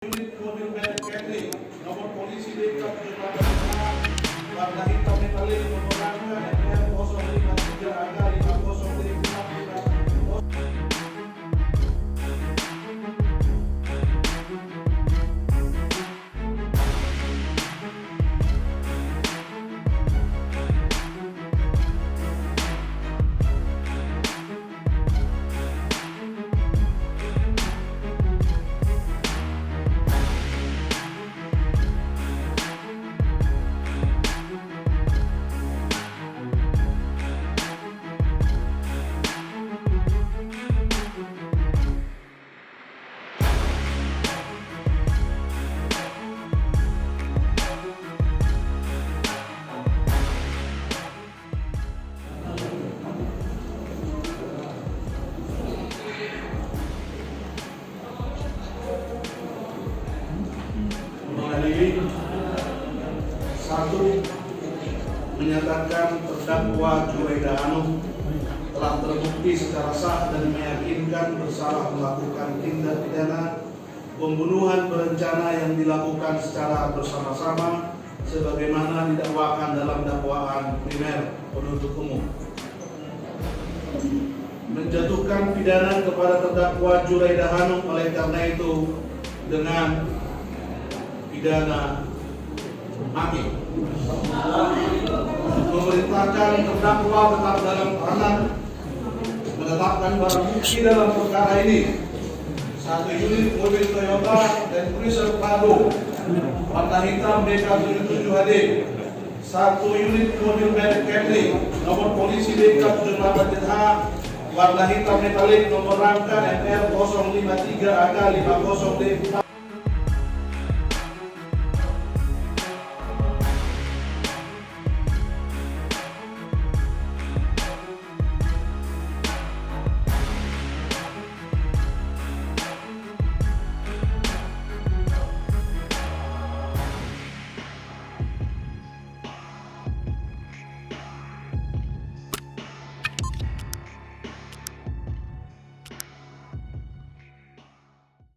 Unit mobil merek Camry, nomor polisi dekat Jakarta, warna hitam metalik, nomor rangka NR 053 angka 5054. Mengadili satu, menyatakan terdakwa Juraida Hanum telah terbukti secara sah dan meyakinkan bersalah melakukan tindak pidana pembunuhan berencana yang dilakukan secara bersama-sama sebagaimana didakwakan dalam dakwaan primer penuntut umum. Menjatuhkan pidana kepada terdakwa Juraida Hanum oleh karena itu dengan pidana mati. Memerintahkan terdakwa tetap dalam tahanan, menetapkan barang bukti dalam perkara ini: 1 unit mobil Toyota Land Cruiser Prado warna hitam DK77 HD, 1 unit mobil merek Camry, nomor polisi DK78 warna hitam metalik, nomor rangka NR 053 angka 50D.